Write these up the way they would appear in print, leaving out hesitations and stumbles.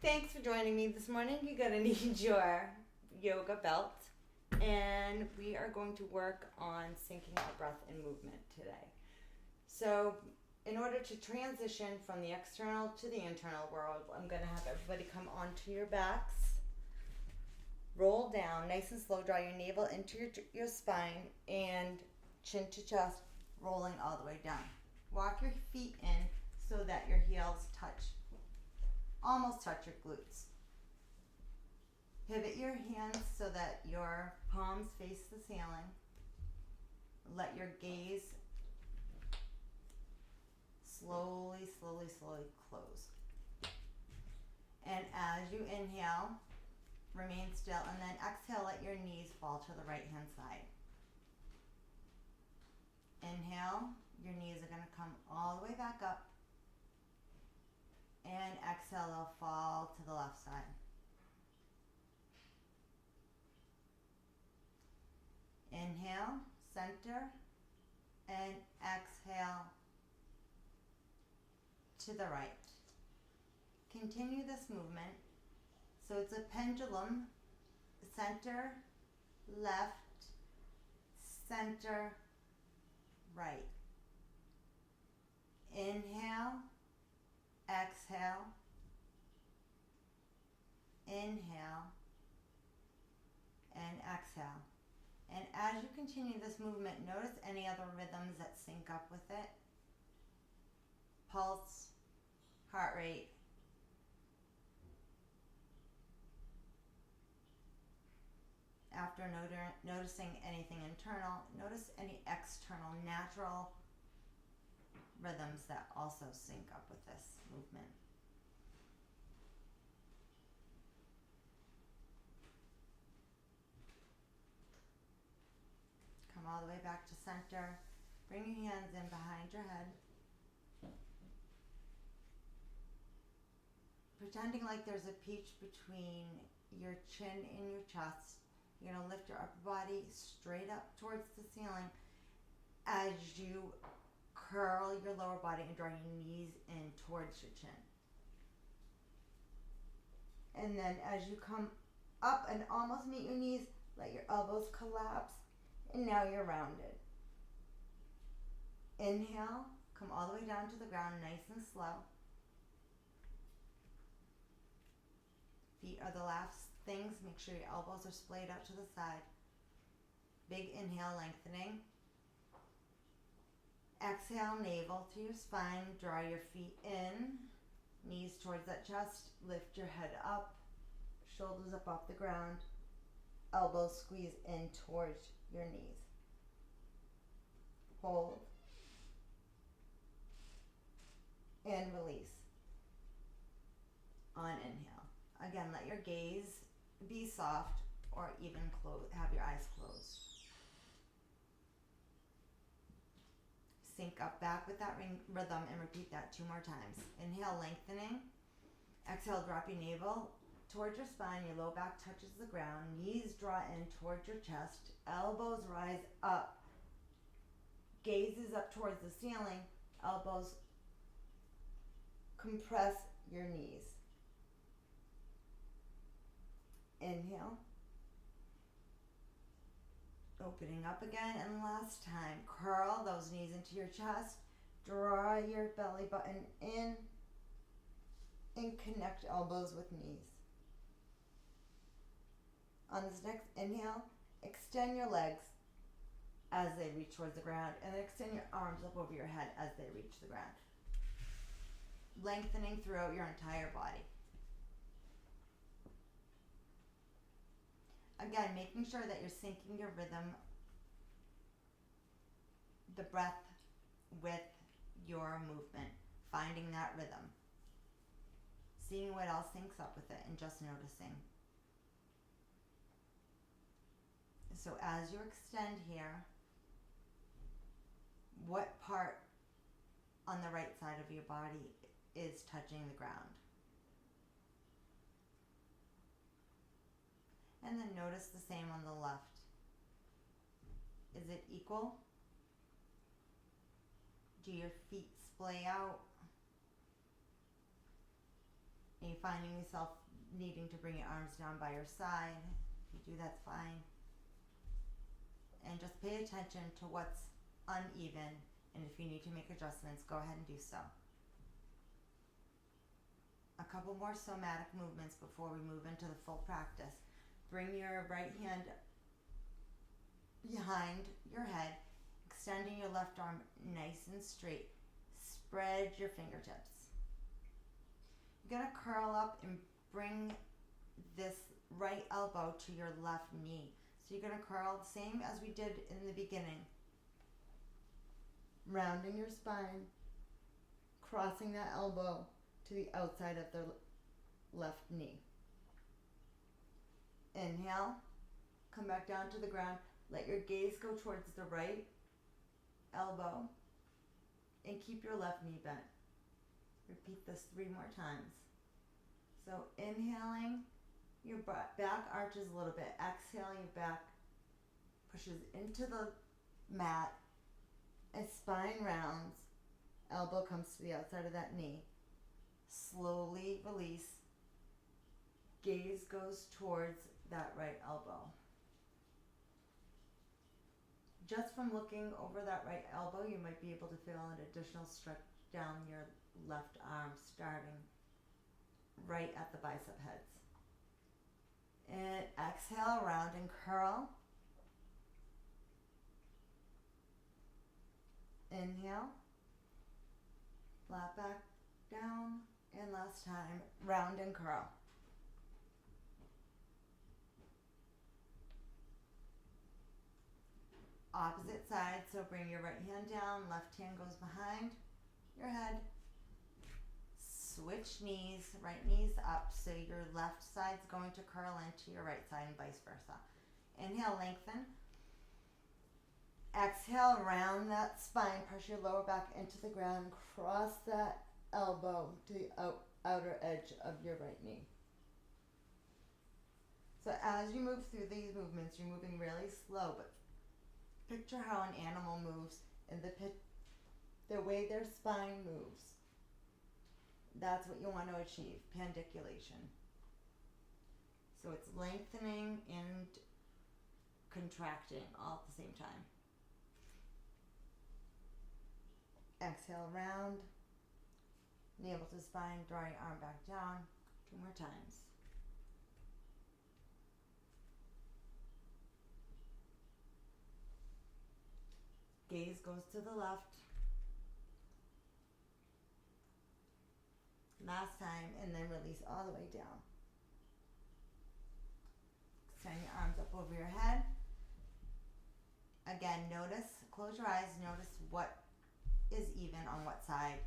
Thanks for joining me this morning. You're going to need your yoga belt. And we are going to work on syncing our breath and movement today. So, in order to transition from the external to the internal world, I'm going to have everybody come onto your backs. Roll down nice and slow. Draw your navel into your spine and chin to chest, rolling all the way down. Walk your feet in so that your heels almost touch your glutes. Pivot your hands so that your palms face the ceiling. Let your gaze slowly close. And as you inhale, remain still, and then exhale, let your knees fall to the right hand side. Inhale, your knees are going to come all the way back up. And exhale, they'll fall to the left side. Inhale, center, and exhale to the right. Continue this movement. So it's a pendulum, center, left, center, right. Inhale, exhale, inhale, and exhale. And as you continue this movement, notice any other rhythms that sync up with it. Pulse, heart rate. After noticing anything internal, notice any external, natural rhythms that also sync up with this movement. Come all the way back to center. Bring your hands in behind your head. Pretending like there's a peach between your chin and your chest. You're going to lift your upper body straight up towards the ceiling as you curl your lower body and draw your knees in towards your chin. And then as you come up and almost meet your knees, let your elbows collapse, and now you're rounded. Inhale, come all the way down to the ground, nice and slow. Feet are the last things. Make sure your elbows are splayed out to the side. Big inhale, lengthening. Exhale, navel to your spine. Draw your feet in. Knees towards that chest. Lift your head up. Shoulders up off the ground. Elbows squeeze in towards your knees. Hold. And release. On inhale. Again, let your gaze be soft or even have your eyes closed. Sync up back with that rhythm and repeat that 2 more times. Inhale, lengthening. Exhale, drop your navel towards your spine. Your low back touches the ground. Knees draw in towards your chest. Elbows rise up. Gaze is up towards the ceiling. Elbows compress your knees. Inhale. Opening up again, and last time. Curl those knees into your chest. Draw your belly button in and connect elbows with knees. On this next inhale, extend your legs as they reach towards the ground, and then extend your arms up over your head as they reach the ground. Lengthening throughout your entire body. Again, making sure that you're syncing your rhythm, the breath, with your movement. Finding that rhythm. Seeing what else syncs up with it and just noticing. So as you extend here, what part on the right side of your body is touching the ground? And then notice the same on the left. Is it equal? Do your feet splay out? And you finding yourself needing to bring your arms down by your side. If you do, that's fine. And just pay attention to what's uneven, and if you need to make adjustments, go ahead and do so. A couple more somatic movements before we move into the full practice. Bring your right hand behind your head, extending your left arm nice and straight. Spread your fingertips. You're going to curl up and bring this right elbow to your left knee. So you're going to curl the same as we did in the beginning. Rounding your spine, crossing that elbow to the outside of the left knee. Inhale, come back down to the ground. Let your gaze go towards the right elbow and keep your left knee bent. Repeat this 3 more times. So inhaling, your back arches a little bit. Exhale, your back pushes into the mat and spine rounds. Elbow comes to the outside of that knee. Slowly release. Gaze goes towards that right elbow. Just from looking over that right elbow, you might be able to feel an additional stretch down your left arm, starting right at the bicep heads. And exhale, round and curl. Inhale, flat back down, and last time, round and curl. Opposite side, so bring your right hand down, left hand goes behind your head. Switch knees, right knee's up, so your left side's going to curl into your right side and vice versa. Inhale, lengthen. Exhale, round that spine, press your lower back into the ground, cross that elbow to the outer edge of your right knee. So as you move through these movements, you're moving really slow, but picture how an animal moves and the way their spine moves. That's what you want to achieve, pandiculation. So it's lengthening and contracting all at the same time. Exhale, round. Navel to spine, draw your arm back down. 2 more times. Gaze goes to the left. Last time, and then release all the way down. Extend your arms up over your head. Again, close your eyes, notice what is even on what side,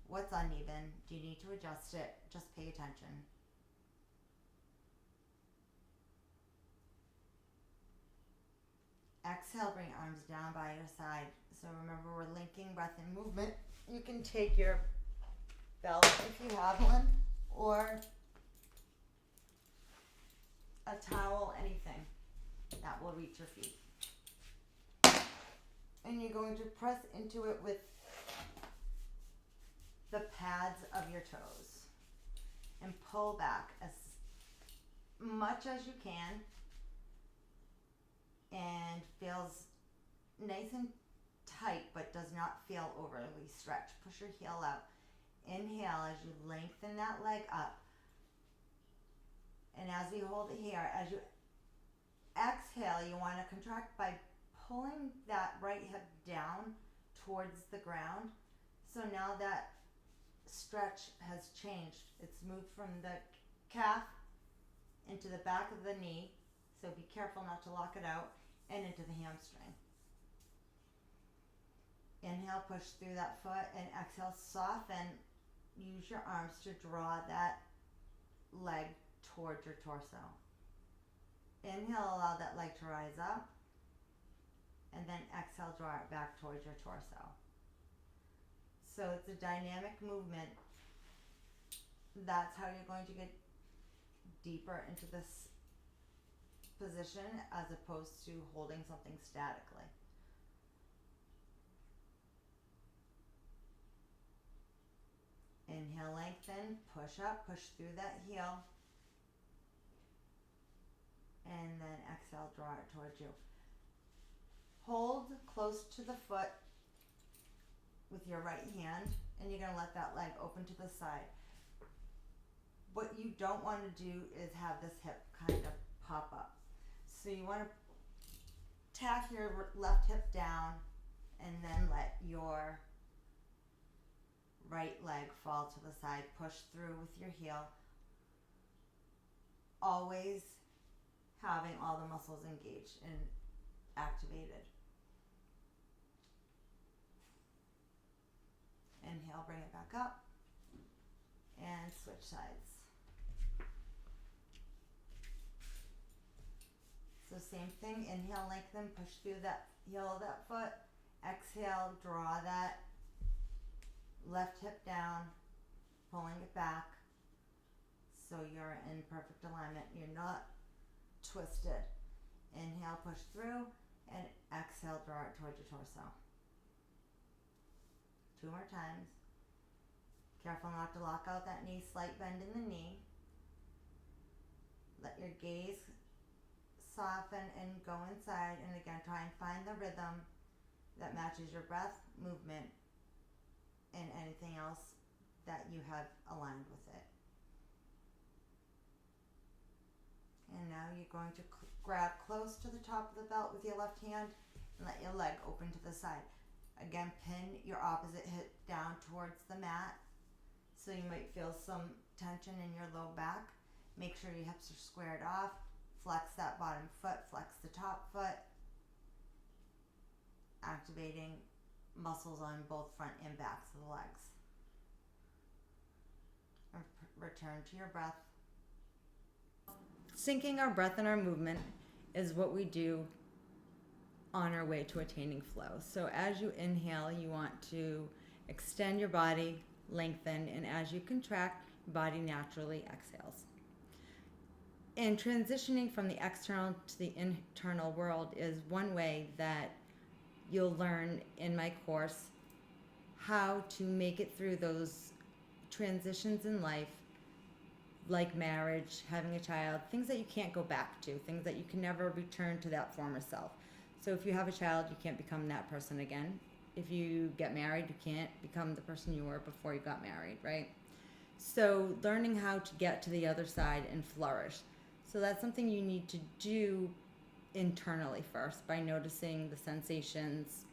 what's uneven. Do you need to adjust it? Just pay attention. Exhale, bring arms down by your side. So remember, we're linking breath and movement. You can take your belt if you have one, or a towel, anything that will reach your feet. And you're going to press into it with the pads of your toes and pull back as much as you can, and feels nice and tight but does not feel overly stretched. Push your heel out. Inhale as you lengthen that leg up. And as we hold it here, as you exhale, you want to contract by pulling that right hip down towards the ground. So now that stretch has changed. It's moved from the calf into the back of the knee. So be careful not to lock it out, and into the hamstring. Inhale, push through that foot, and exhale, soften. Use your arms to draw that leg towards your torso. Inhale, allow that leg to rise up, and then exhale, draw it back towards your torso. So it's a dynamic movement. That's how you're going to get deeper into this position as opposed to holding something statically. Inhale, lengthen, push up, push through that heel. And then exhale, draw it towards you. Hold close to the foot with your right hand, and you're going to let that leg open to the side. What you don't want to do is have this hip kind of pop up. So you want to tack your left hip down and then let your right leg fall to the side. Push through with your heel. Always having all the muscles engaged and activated. Inhale, bring it back up, and switch sides. So same thing, inhale, lengthen, push through that heel of that foot. Exhale, draw that left hip down, pulling it back so you're in perfect alignment. You're not twisted. Inhale, push through, and exhale, draw it towards your torso. 2 more times. Careful not to lock out that knee, slight bend in the knee. Let your gaze soften and go inside, and again, try and find the rhythm that matches your breath, movement, and anything else that you have aligned with it. And now you're going to grab close to the top of the belt with your left hand and let your leg open to the side. Again, pin your opposite hip down towards the mat, so you might feel some tension in your low back. Make sure your hips are squared off. Flex that bottom foot, flex the top foot. Activating muscles on both front and backs of the legs. Return to your breath. Syncing our breath and our movement is what we do on our way to attaining flow. So as you inhale, you want to extend your body, lengthen, and as you contract, your body naturally exhales. And transitioning from the external to the internal world is one way that you'll learn in my course how to make it through those transitions in life, like marriage, having a child, things that you can't go back to, things that you can never return to that former self. So if you have a child, you can't become that person again. If you get married, you can't become the person you were before you got married, right? So learning how to get to the other side and flourish. So that's something you need to do internally first by noticing the sensations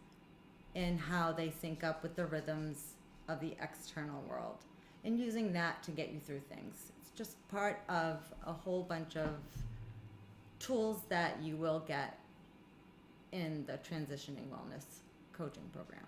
and how they sync up with the rhythms of the external world and using that to get you through things. It's just part of a whole bunch of tools that you will get in the Transitioning Wellness Coaching Program.